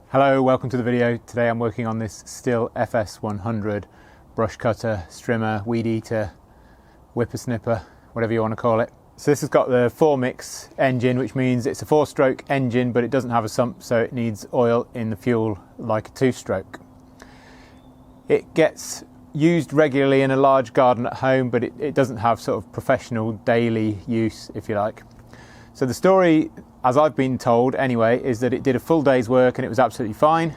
Hello, welcome to the video. Today I'm working on this Stihl FS100 brush cutter, strimmer, weed eater, whippersnipper, whatever you want to call it. So this has got the 4-mix engine, which means it's a 4-stroke engine, but it doesn't have a sump, so it needs oil in the fuel like a 2-stroke. It gets used regularly in a large garden at home, but it doesn't have sort of professional daily use, if you like. So the story, as I've been told anyway, is that it did a full day's work and it was absolutely fine.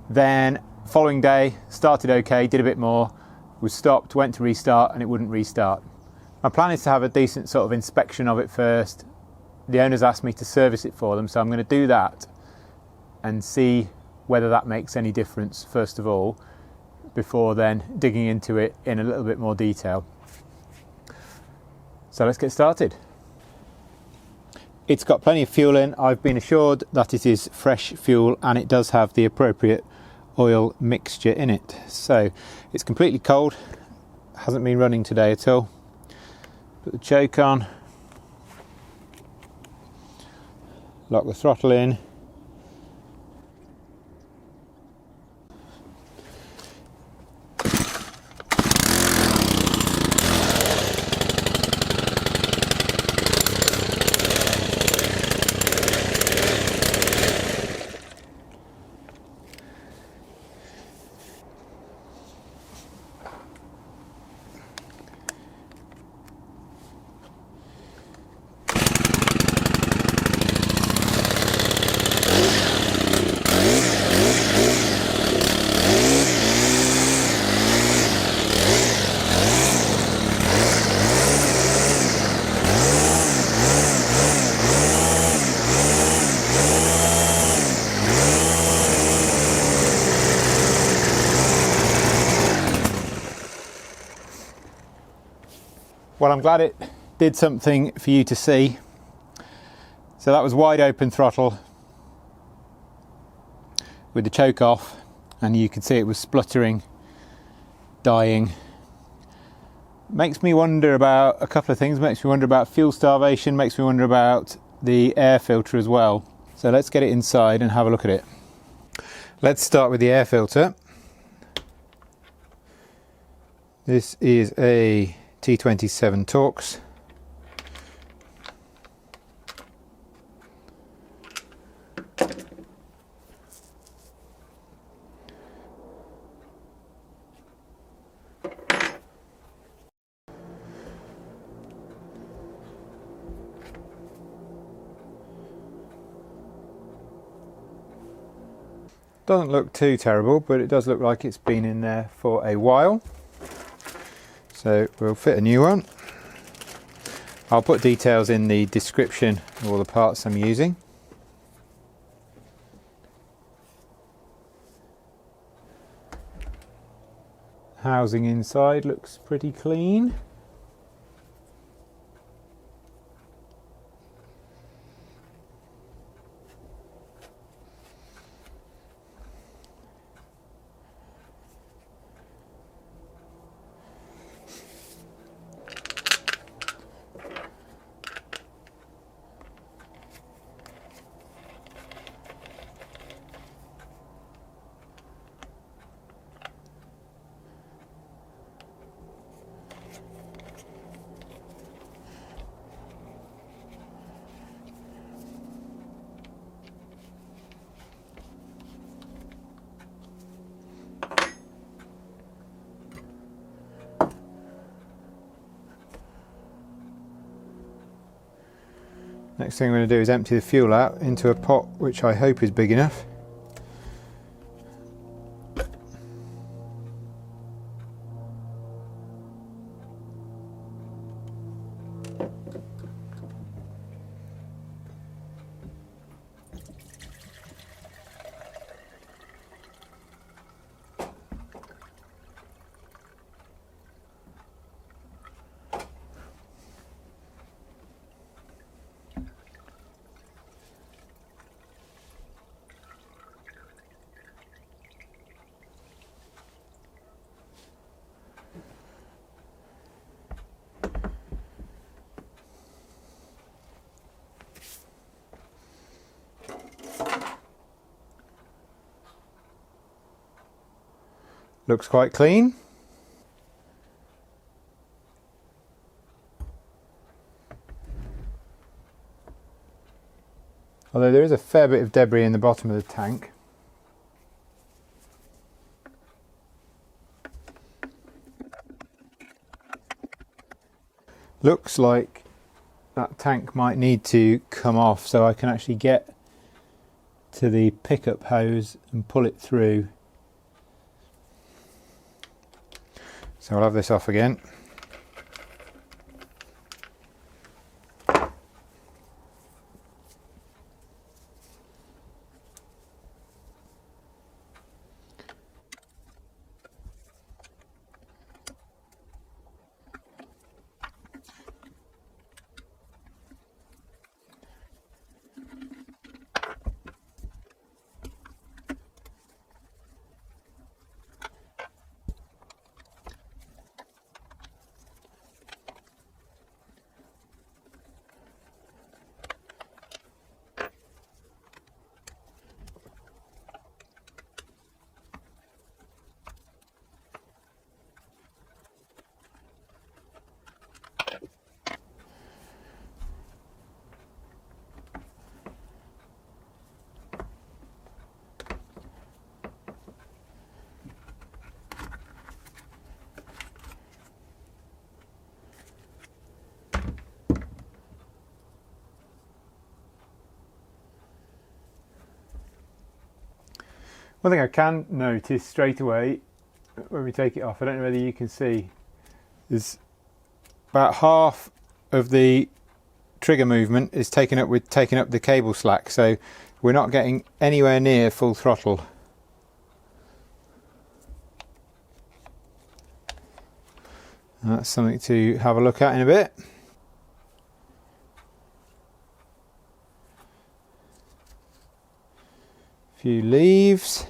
Then following day, started okay, did a bit more, was stopped, went to restart and it wouldn't restart. My plan is to have a decent sort of inspection of it first. The owners asked me to service it for them, so I'm going to do that and see whether that makes any difference first of all, before then digging into it in a little bit more detail. So let's get started. It's got plenty of fuel in. I've been assured that it is fresh fuel and it does have the appropriate oil mixture in it. So it's completely cold, hasn't been running today at all. Put the choke on, lock the throttle in. Well, I'm glad it did something for you to see. So that was wide open throttle with the choke off, and you could see it was spluttering, dying. Makes me wonder about a couple of things. Makes me wonder about fuel starvation, makes me wonder about the air filter as well. So let's get it inside and have a look at it. Let's start with the air filter. This is a T27 Torx. Doesn't look too terrible, but it does look like it's been in there for a while. So we'll fit a new one. I'll put details in the description of all the parts I'm using. Housing inside looks pretty clean. Next thing I'm going to do is empty the fuel out into a pot which I hope is big enough. Looks quite clean. Although there is a fair bit of debris in the bottom of the tank. Looks like that tank might need to come off so I can actually get to the pickup hose and pull it through. So I'll have this off again. One thing I can notice straight away when we take it off, I don't know whether you can see, is about half of the trigger movement is taken up with taking up the cable slack, so we're not getting anywhere near full throttle. That's something to have a look at in a bit. A few leaves.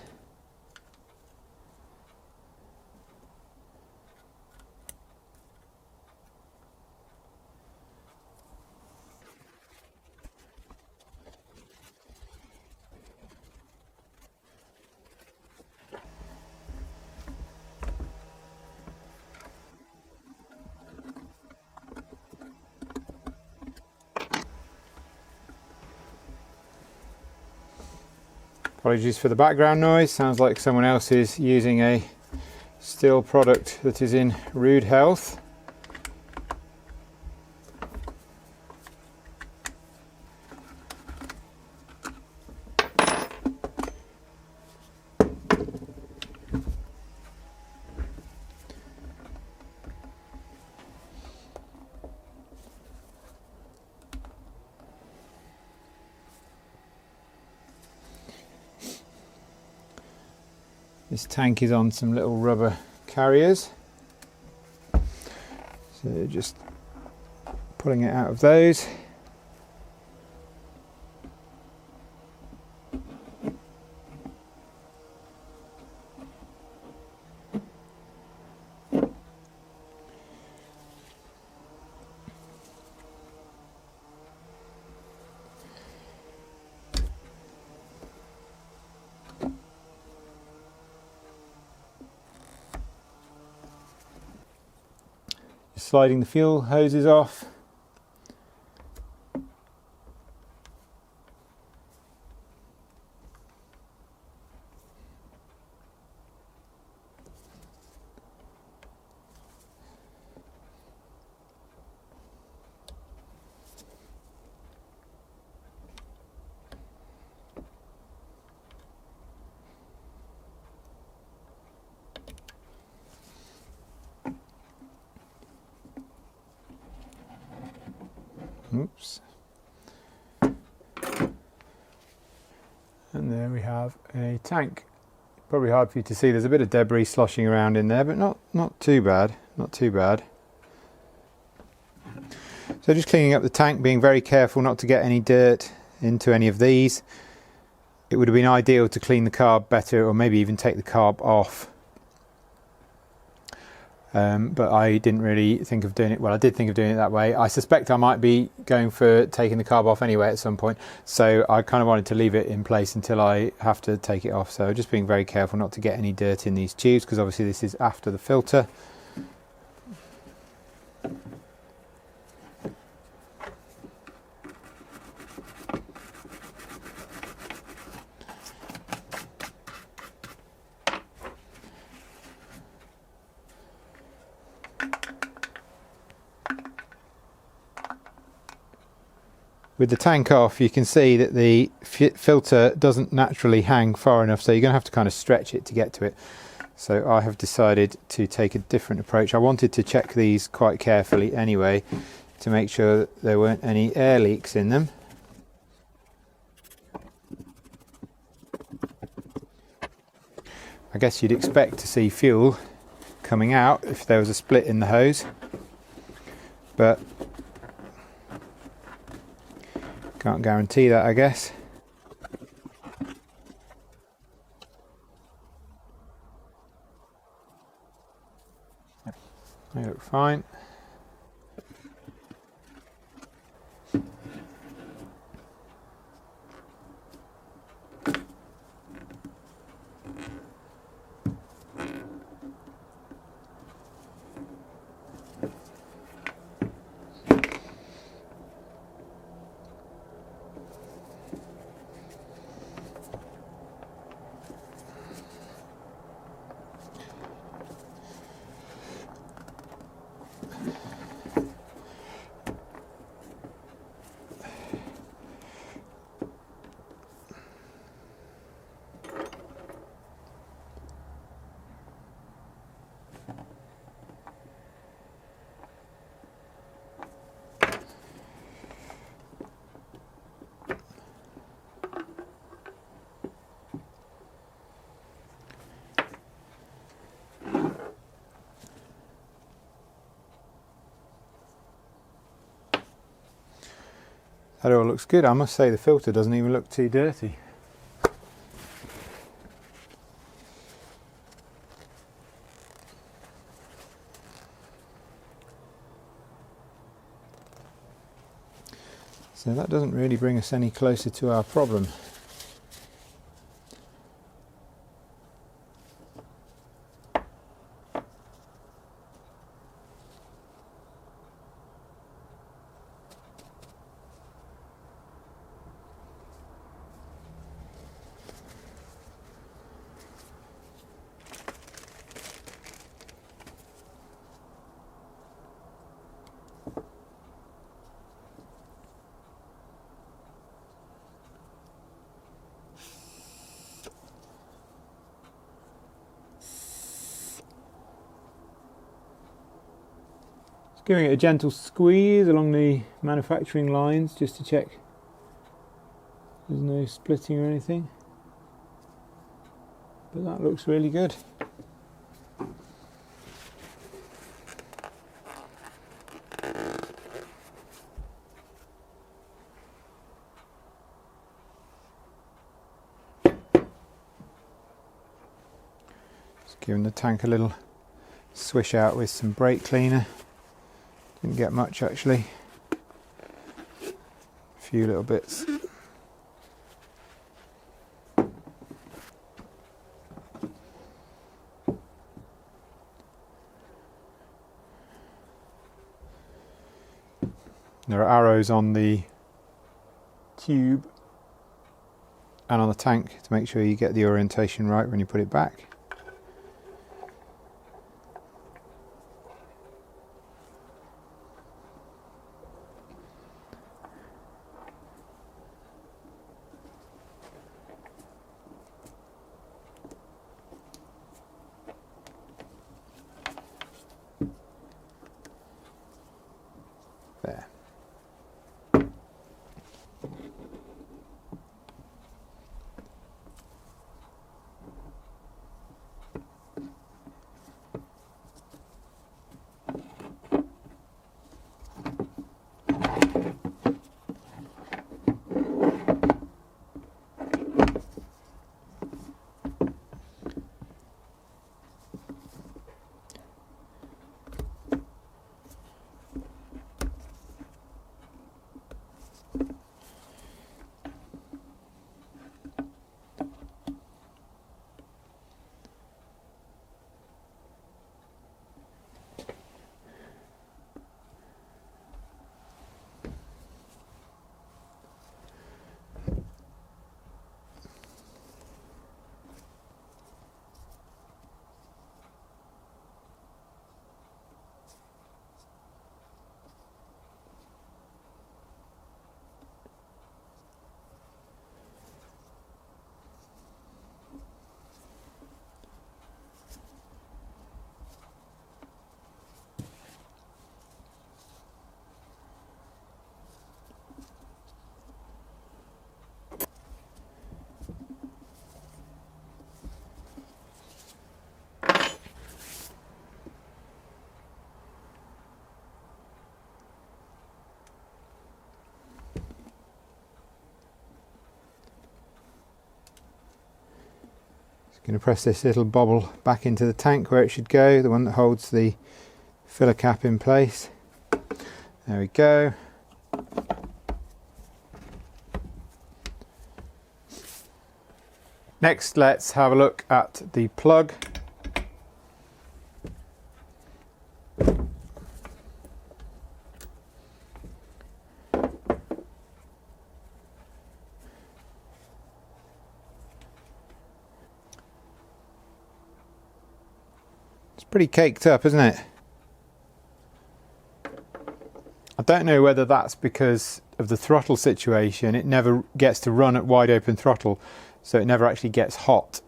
Apologies for the background noise, sounds like someone else is using a Stihl product that is in rude health. This tank is on some little rubber carriers, so just pulling it out of those. Sliding the fuel hoses off. Oops. And there we have a tank. Probably hard for you to see, there's a bit of debris sloshing around in there, but not too bad, not too bad. So just cleaning up the tank, being very careful not to get any dirt into any of these. It would have been ideal to clean the carb better, or maybe even take the carb off. but I didn't really think of doing it. Well, I did think of doing it that way. I suspect I might be going for taking the carb off anyway at some point, so I kind of wanted to leave it in place until I have to take it off. So just being very careful not to get any dirt in these tubes, because obviously this is after the filter. With the tank off, you can see that the filter doesn't naturally hang far enough, so you're going to have to kind of stretch it to get to it. So I have decided to take a different approach. I wanted to check these quite carefully anyway, to make sure that there weren't any air leaks in them. I guess you'd expect to see fuel coming out if there was a split in the hose, but can't guarantee that, I guess. They look fine. That all looks good. I must say the filter doesn't even look too dirty. So that doesn't really bring us any closer to our problem. Giving it a gentle squeeze along the manufacturing lines just to check there's no splitting or anything. But that looks really good. Just giving the tank a little swish out with some brake cleaner. Didn't get much actually, a few little bits. There are arrows on the tube and on the tank to make sure you get the orientation right when you put it back. There. Going to press this little bobble back into the tank where it should go, the one that holds the filler cap in place. There we go. Next, let's have a look at the plug. It's pretty caked up, isn't it? I don't know whether that's because of the throttle situation. It never gets to run at wide open throttle, so it never actually gets hot,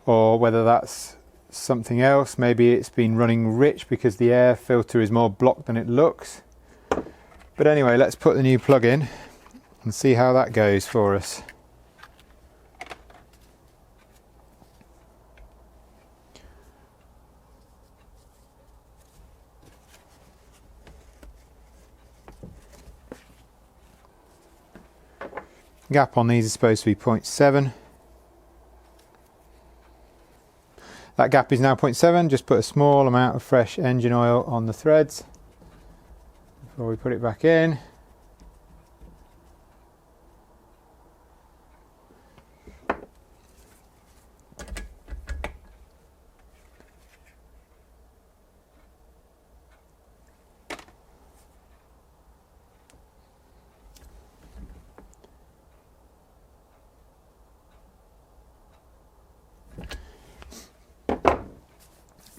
or whether that's something else. Maybe it's been running rich because the air filter is more blocked than it looks. But anyway, let's put the new plug in and see how that goes for us. Gap on these is supposed to be 0.7. That gap is now 0.7. Just put a small amount of fresh engine oil on the threads before we put it back in.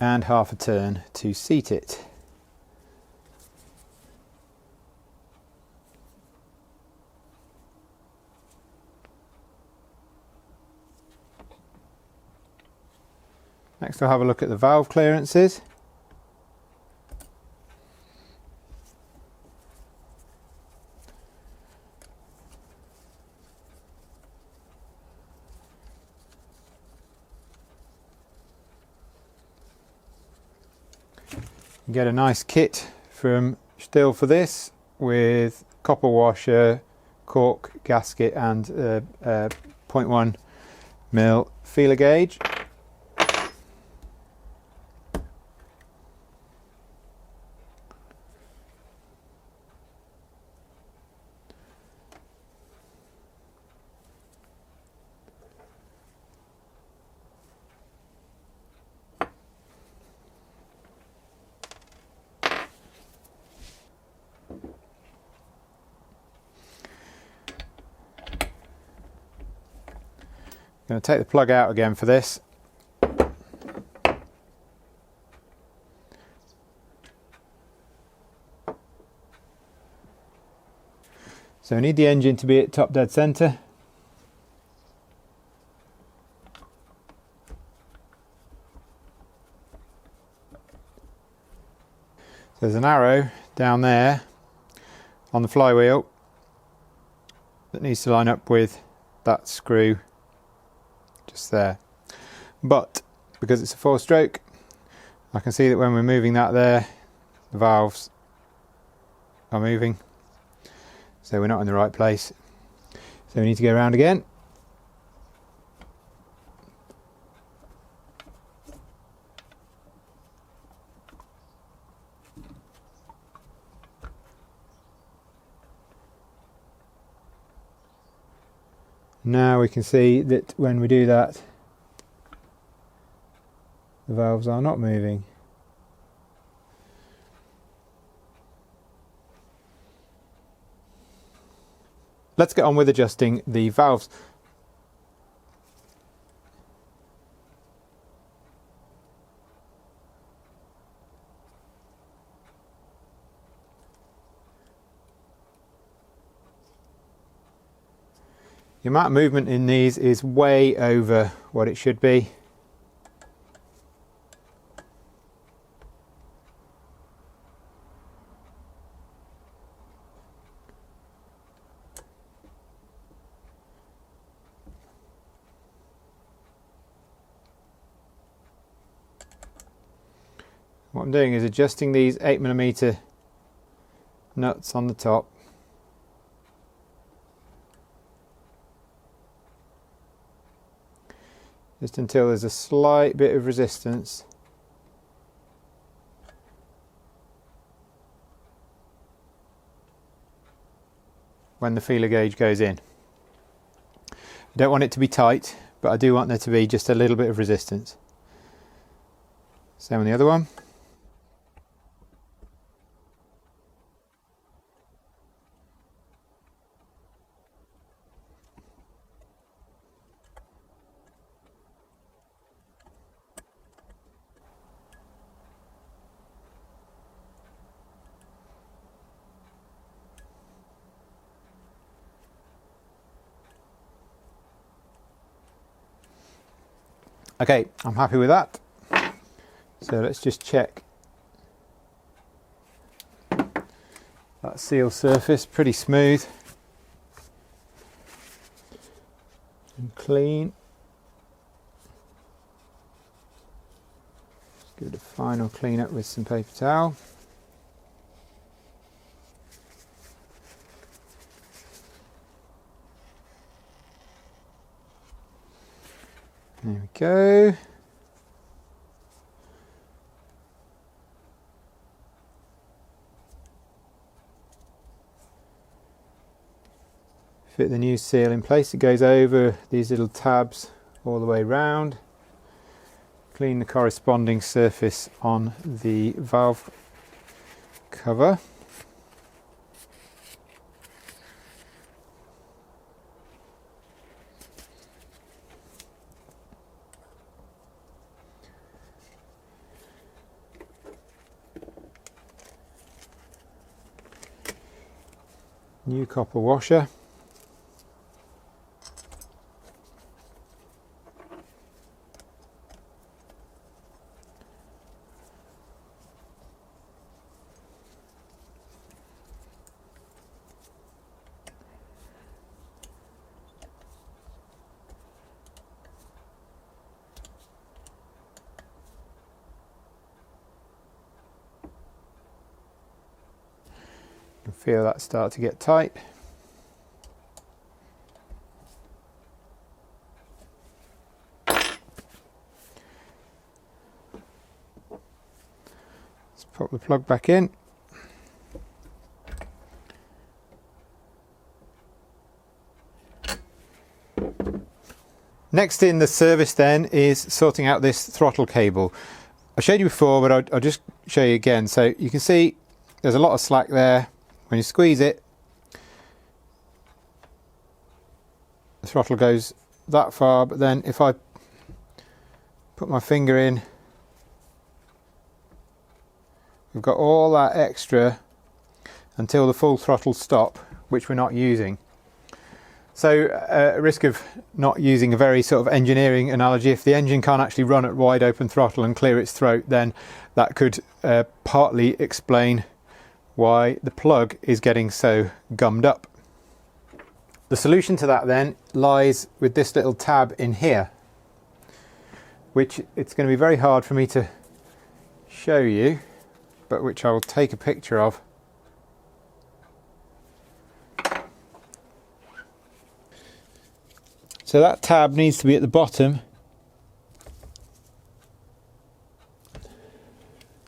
And half a turn to seat it. Next, I'll have a look at the valve clearances. You get a nice kit from Stihl for this, with copper washer, cork gasket and 0.1 mil feeler gauge. Going to take the plug out again for this. So we need the engine to be at top dead center. So there's an arrow down there on the flywheel that needs to line up with that screw just there. But because it's a 4-stroke, I can see that when we're moving that there, the valves are moving, so we're not in the right place. So we need to go around again. Now we can see that when we do that, the valves are not moving. Let's get on with adjusting the valves. The amount of movement in these is way over what it should be. What I'm doing is adjusting these 8mm nuts on the top. just until there's a slight bit of resistance. When the feeler gauge goes in. I don't want it to be tight, but I do want there to be just a little bit of resistance. Same on the other one. Okay, I'm happy with that. So let's just check that seal surface, pretty smooth and clean. Just give it a final clean up with some paper towel. There we go. Fit the new seal in place. It goes over these little tabs all the way round. Clean the corresponding surface on the valve cover. New copper washer. You can feel that start to get tight. Let's pop the plug back in. Next in the service then is sorting out this throttle cable. I showed you before, but I'll just show you again. So you can see there's a lot of slack there. When you squeeze it, the throttle goes that far, but then if I put my finger in, we've got all that extra until the full throttle stop, which we're not using. So at risk of not using a very sort of engineering analogy, if the engine can't actually run at wide open throttle and clear its throat, then that could partly explain why the plug is getting so gummed up. The solution to that then lies with this little tab in here, which it's going to be very hard for me to show you, but which I will take a picture of. So that tab needs to be at the bottom,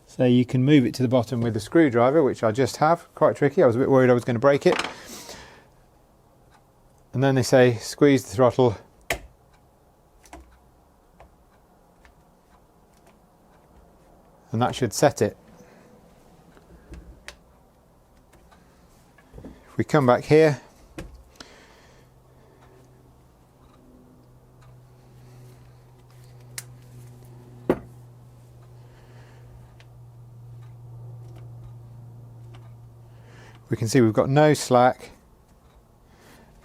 so you can move it to the bottom with a screwdriver, which I just have. Quite tricky, I was a bit worried I was going to break it. And then they say squeeze the throttle and that should set it. If we come back here, we can see we've got no slack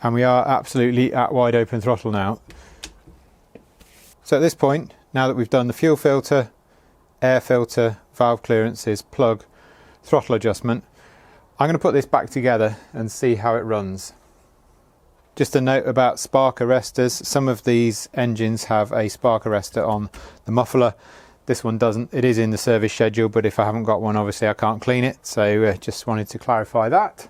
and we are absolutely at wide open throttle now. So at this point, now that we've done the fuel filter, air filter, valve clearances, plug, throttle adjustment, I'm going to put this back together and see how it runs. Just a note about spark arresters. Some of these engines have a spark arrestor on the muffler. This one doesn't. It is in the service schedule, but if I haven't got one, obviously I can't clean it. So just wanted to clarify that.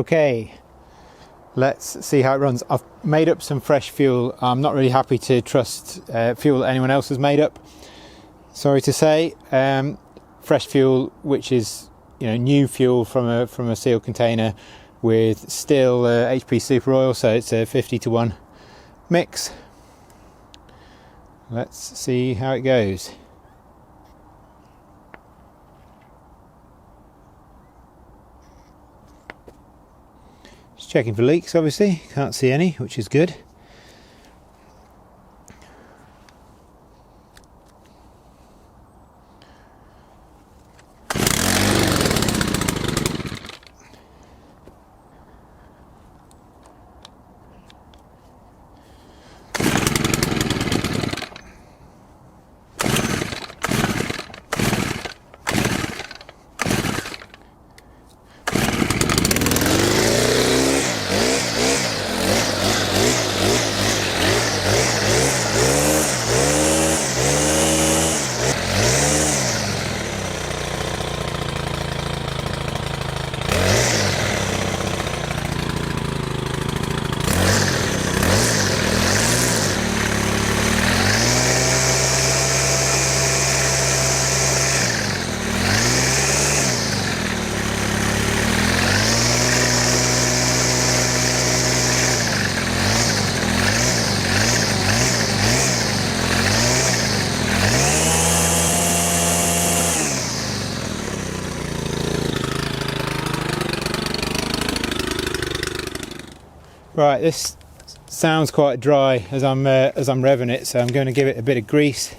Okay, let's see how it runs. I've made up some fresh fuel. I'm not really happy to trust fuel that anyone else has made up. Sorry to say, fresh fuel, which is new fuel from a sealed container with Stihl HP Super oil, so it's a 50-to-1 mix. Let's see how it goes. Just checking for leaks, obviously. Can't see any, which is good. Right, this sounds quite dry as I'm revving it, so I'm going to give it a bit of grease.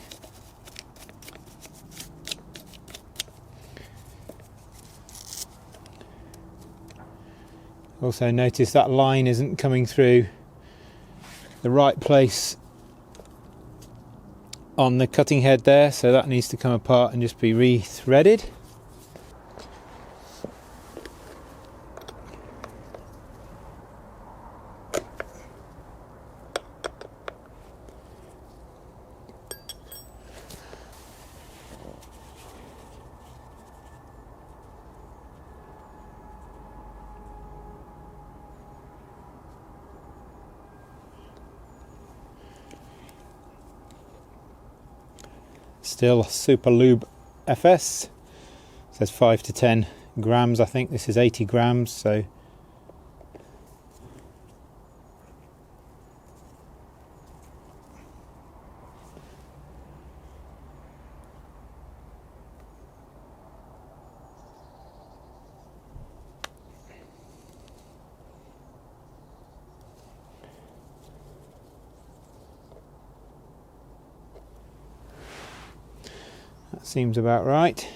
Also notice that line isn't coming through the right place on the cutting head there, so that needs to come apart and just be re-threaded. Stihl Super Lube FS, says 5 to 10 grams. I think this is 80 grams, so that seems about right.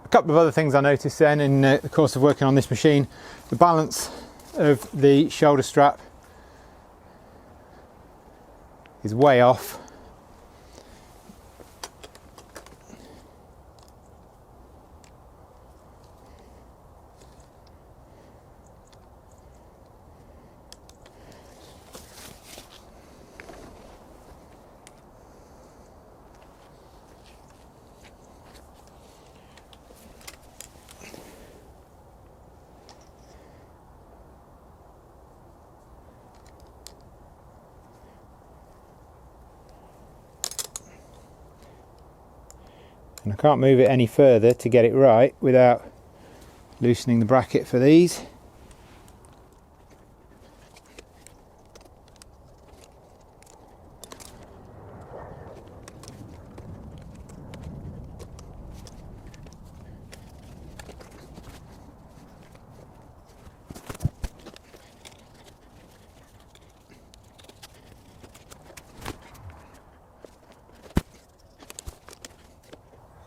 A couple of other things I noticed then in the course of working on this machine: the balance of the shoulder strap is way off. And I can't move it any further to get it right without Loosening the bracket for these.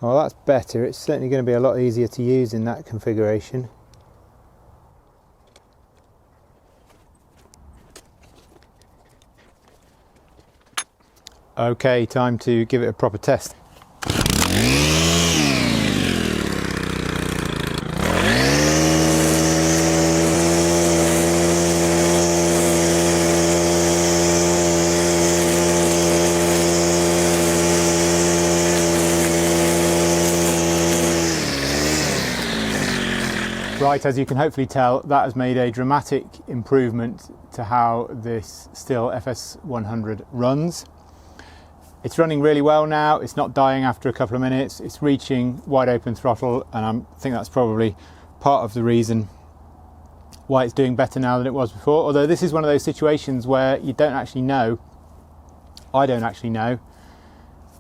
Well, that's better. It's certainly going to be a lot easier to use in that configuration. Okay, time to give it a proper test. Right, as you can hopefully tell, that has made a dramatic improvement to how this Stihl FS100 runs. It's running really well now. It's not dying after a couple of minutes. It's reaching wide open throttle, and I think that's probably part of the reason why it's doing better now than it was before. Although this is one of those situations where you don't actually know, I don't actually know,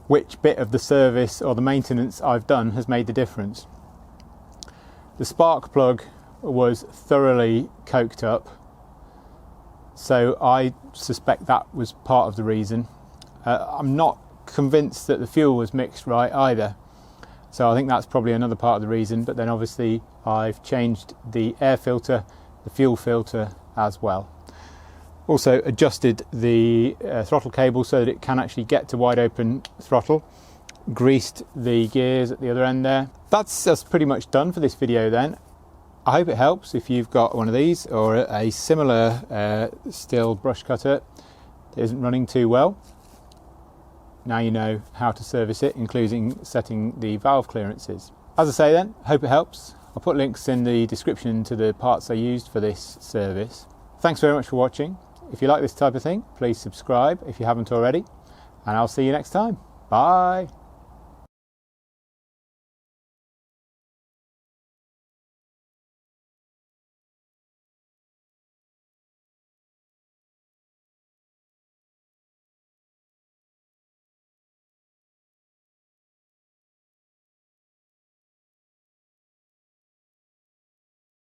which bit of the service or the maintenance I've done has made the difference. The spark plug was thoroughly coked up, so I suspect that was part of the reason. I'm not convinced that the fuel was mixed right either, so I think that's probably another part of the reason. But then obviously I've changed the air filter, the fuel filter as well. Also adjusted the throttle cable so that it can actually get to wide open throttle. Greased the gears at the other end there. That's just pretty much done for this video then. I hope it helps if you've got one of these or a similar Stihl brush cutter that isn't running too well. Now you know how to service it, including setting the valve clearances. As I say then, hope it helps. I'll put links in the description to the parts I used for this service. Thanks very much for watching. If you like this type of thing, please subscribe if you haven't already, and I'll see you next time. Bye.